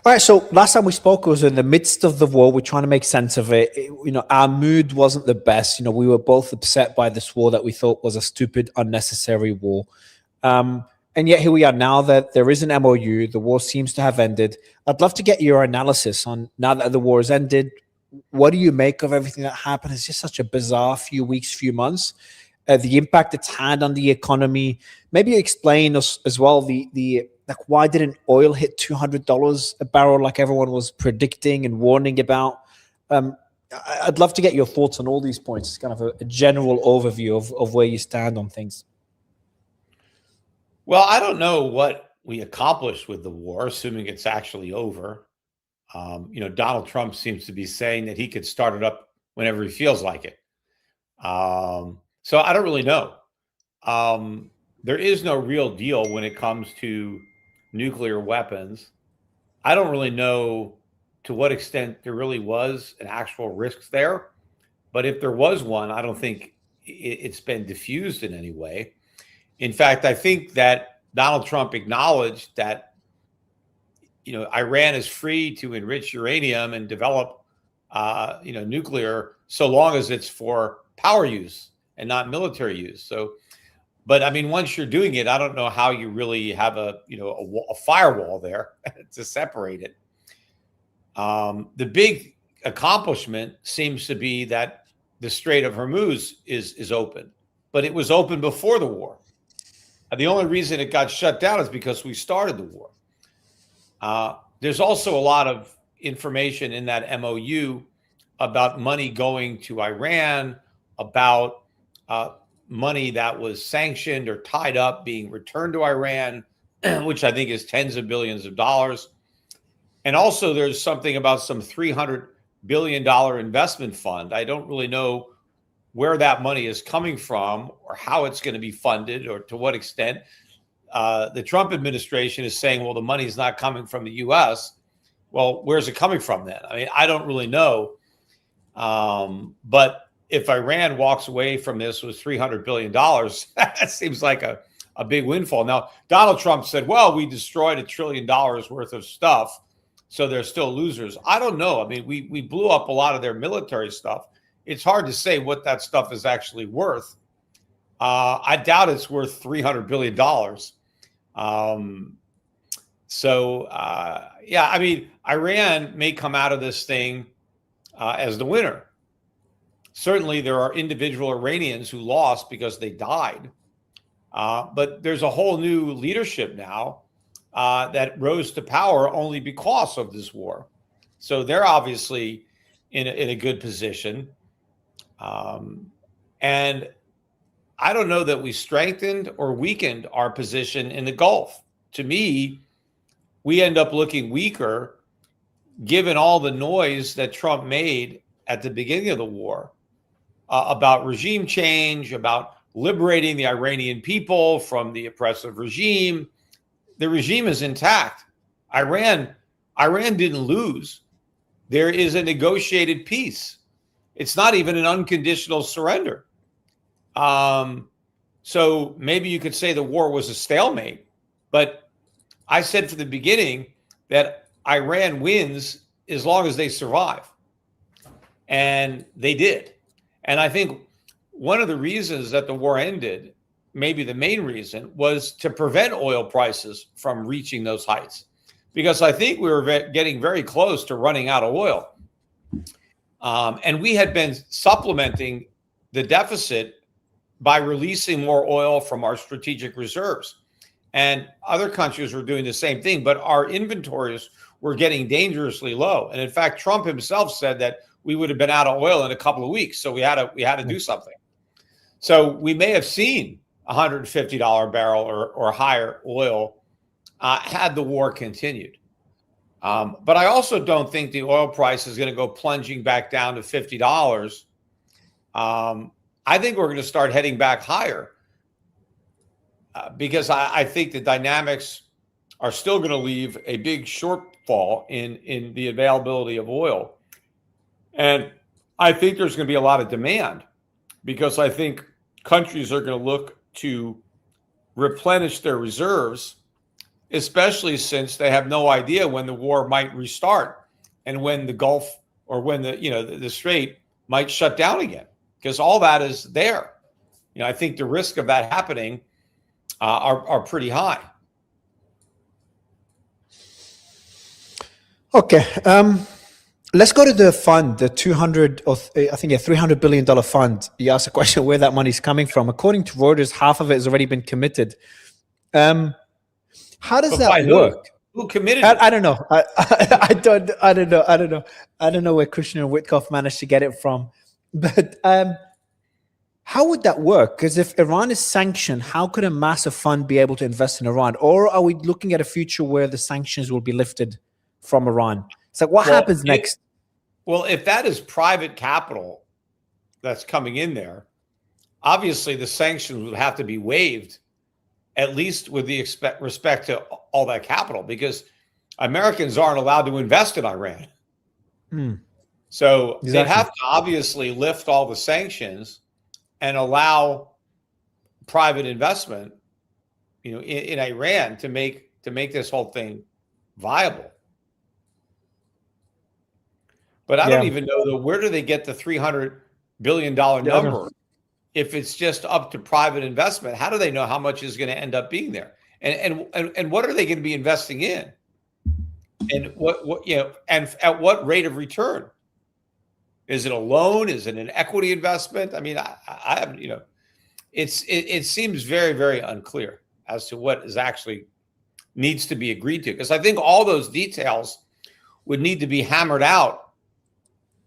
All right, so last time we spoke was in the midst of the war. We're trying to make sense of it. Our mood wasn't the best. We were both upset by this war that we thought was a stupid, unnecessary war. And yet here we are now that there is an MOU. The war seems to have ended. I'd love to get your analysis on, now that the war has ended, what do you make of everything that happened? It's just such a bizarre few weeks, few months. The impact it's had on the economy. Maybe explain us as well the like, why didn't oil hit $200 a barrel like everyone was predicting and warning about? I'd love to get your thoughts on all these points. It's kind of a general overview of where you stand on things. Well, I don't know what we accomplished with the war, assuming it's actually over. Donald Trump seems to be saying that he could start it up whenever he feels like it. So I don't really know. There is no real deal when it comes to nuclear weapons. I don't really know to what extent there really was an actual risk there. But if there was one, I don't think it's been diffused in any way. In fact, I think that Donald Trump acknowledged that, Iran is free to enrich uranium and develop, nuclear, so long as it's for power use and not military use. So, but I mean, once you're doing it, I don't know how you really have a firewall there to separate it. The big accomplishment seems to be that the Strait of Hormuz is open, but it was open before the war. The only reason it got shut down is because we started the war. There's also a lot of information in that MOU about money going to Iran, about money that was sanctioned or tied up being returned to Iran, which I think is tens of billions of dollars. And also there's something about some $300 billion investment fund. I don't really know where that money is coming from or how it's going to be funded or to what extent. The Trump administration is saying, well, the money is not coming from the U.S. Well, where's it coming from then? I mean, I don't really know. But if Iran walks away from this with $300 billion, that seems like a big windfall. Now, Donald Trump said, well, we destroyed $1 trillion worth of stuff, so they're still losers. I don't know. I mean, we blew up a lot of their military stuff. It's hard to say what that stuff is actually worth. I doubt it's worth $300 billion. Yeah, I mean, Iran may come out of this thing as the winner. Certainly, there are individual Iranians who lost because they died. But there's a whole new leadership now that rose to power only because of this war. So they're obviously in a good position. And I don't know that we strengthened or weakened our position in the Gulf. To me, we end up looking weaker given all the noise that Trump made at the beginning of the war about regime change, about liberating the Iranian people from the oppressive regime. The regime is intact. Iran didn't lose. There is a negotiated peace. It's not even an unconditional surrender. So maybe you could say the war was a stalemate, but I said from the beginning that Iran wins as long as they survive. And they did. And I think one of the reasons that the war ended, maybe the main reason, was to prevent oil prices from reaching those heights. Because I think we were getting very close to running out of oil. And we had been supplementing the deficit by releasing more oil from our strategic reserves. And other countries were doing the same thing, but our inventories were getting dangerously low. And in fact, Trump himself said that we would have been out of oil in a couple of weeks. So we had to do something. So we may have seen $150 a barrel or higher oil had the war continued. But I also don't think the oil price is going to go plunging back down to $50. I think we're going to start heading back higher because I think the dynamics are still going to leave a big shortfall in the availability of oil. And I think there's going to be a lot of demand because I think countries are going to look to replenish their reserves especially since they have no idea when the war might restart and when the Gulf or when the Strait might shut down again, because all that is there. I think the risk of that happening are pretty high. Okay. Let's go to the fund, the 200 or I think a $300 billion fund. You asked a question where that money's coming from. According to Reuters, half of it has already been committed. How does that work? Who committed? I don't know. I don't know. I don't know where Kushner and Witkoff managed to get it from. But how would that work? Because if Iran is sanctioned, how could a massive fund be able to invest in Iran? Or are we looking at a future where the sanctions will be lifted from Iran? It's like, what happens next? Well, if that is private capital that's coming in there, obviously the sanctions would have to be waived, at least with the respect to all that capital, because Americans aren't allowed to invest in Iran. So They'd have to obviously lift all the sanctions and allow private investment, in Iran to make this whole thing viable. But I don't even know, where do they get the $300 billion number? If it's just up to private investment, how do they know how much is going to end up being there? And what are they going to be investing in? And and at what rate of return? Is it a loan? Is it an equity investment? I mean, I haven't, it seems very, very unclear as to what is actually needs to be agreed to. Because I think all those details would need to be hammered out.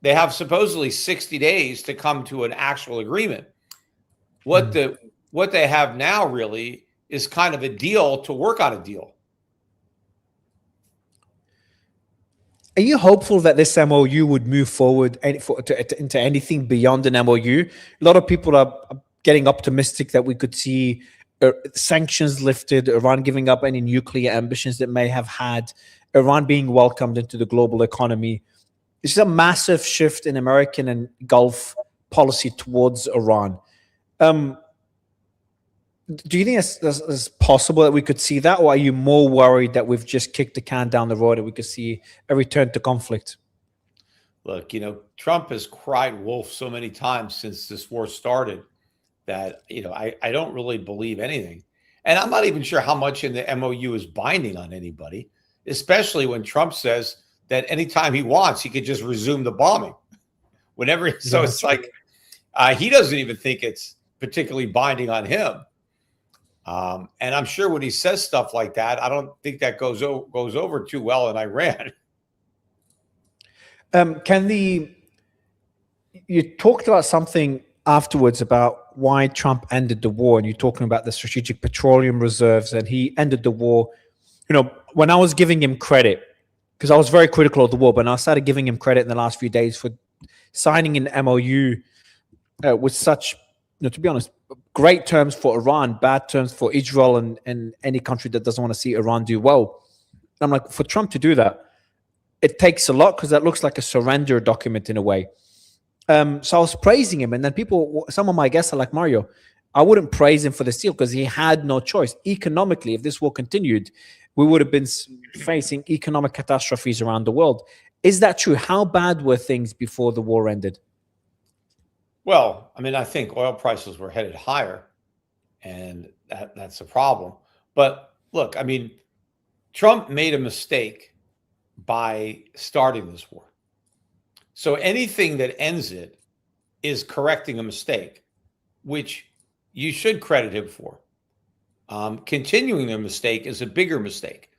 They have supposedly 60 days to come to an actual agreement. What they have now really is kind of a deal to work on a deal. Are you hopeful that this MOU would move forward into anything beyond an MOU? A lot of people are getting optimistic that we could see sanctions lifted, Iran giving up any nuclear ambitions that may have had, Iran being welcomed into the global economy. This is a massive shift in American and Gulf policy towards Iran. Do you think it's possible that we could see that, or are you more worried that we've just kicked the can down the road and we could see a return to conflict? Look, Trump has cried wolf so many times since this war started that, I don't really believe anything. And I'm not even sure how much in the MOU is binding on anybody, especially when Trump says that anytime he wants, he could just resume the bombing whenever. So it's like he doesn't even think it's particularly binding on him. And I'm sure when he says stuff like that, I don't think that goes over too well in Iran. You talked about something afterwards about why Trump ended the war, and you're talking about the strategic petroleum reserves, and he ended the war. When I was giving him credit, because I was very critical of the war, but I started giving him credit in the last few days for signing an MOU with such, to be honest, great terms for Iran, bad terms for Israel and any country that doesn't want to see Iran do well. And I'm like, for Trump to do that, it takes a lot, because that looks like a surrender document in a way. So I was praising him, and then some of my guests are like, Mario, I wouldn't praise him for the deal because he had no choice. Economically, if this war continued, we would have been facing economic catastrophes around the world. Is that true? How bad were things before the war ended? Well, I mean, I think oil prices were headed higher, and that's a problem. But look, I mean, Trump made a mistake by starting this war. So anything that ends it is correcting a mistake, which you should credit him for. Continuing the mistake is a bigger mistake.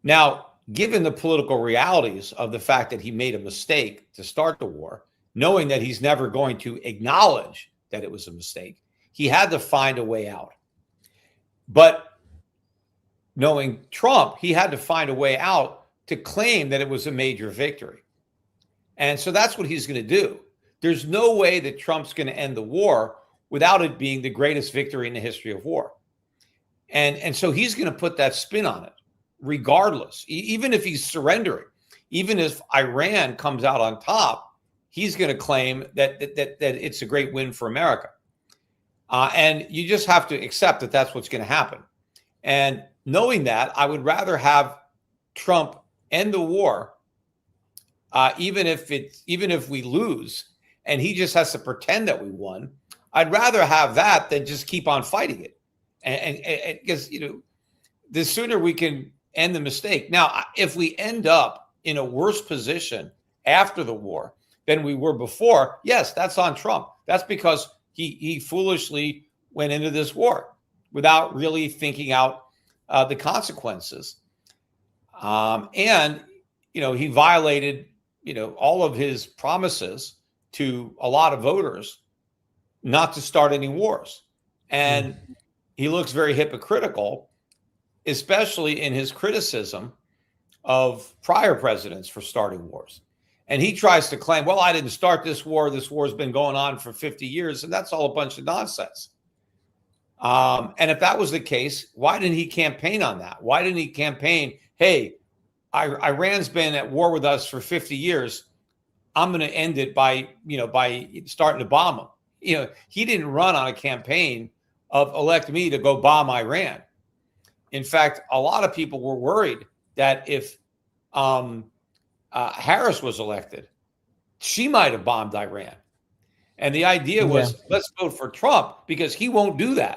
Now, given the political realities of the fact that he made a mistake to start the war, knowing that he's never going to acknowledge that it was a mistake, he had to find a way out. But knowing Trump, he had to find a way out to claim that it was a major victory. And so that's what he's going to do. There's no way that Trump's going to end the war without it being the greatest victory in the history of war. And so he's going to put that spin on it, regardless. Even if he's surrendering, even if Iran comes out on top, he's going to claim that it's a great win for America. And you just have to accept that that's what's going to happen. And knowing that, I would rather have Trump end the war, even if we lose, and he just has to pretend that we won. I'd rather have that than just keep on fighting it, and because the sooner we can end the mistake. Now, if we end up in a worse position after the war than we were before, yes, that's on Trump. That's because he foolishly went into this war without really thinking out the consequences. And he violated, all of his promises to a lot of voters not to start any wars. And he looks very hypocritical, especially in his criticism of prior presidents for starting wars. And he tries to claim, well, I didn't start this war. This war's been going on for 50 years. And that's all a bunch of nonsense. And if that was the case, why didn't he campaign on that? Why didn't he campaign, hey, Iran's been at war with us for 50 years. I'm going to end it by starting to bomb them. He didn't run on a campaign of elect me to go bomb Iran. In fact, a lot of people were worried that if Harris was elected, she might have bombed Iran. And the idea was, let's vote for Trump because he won't do that.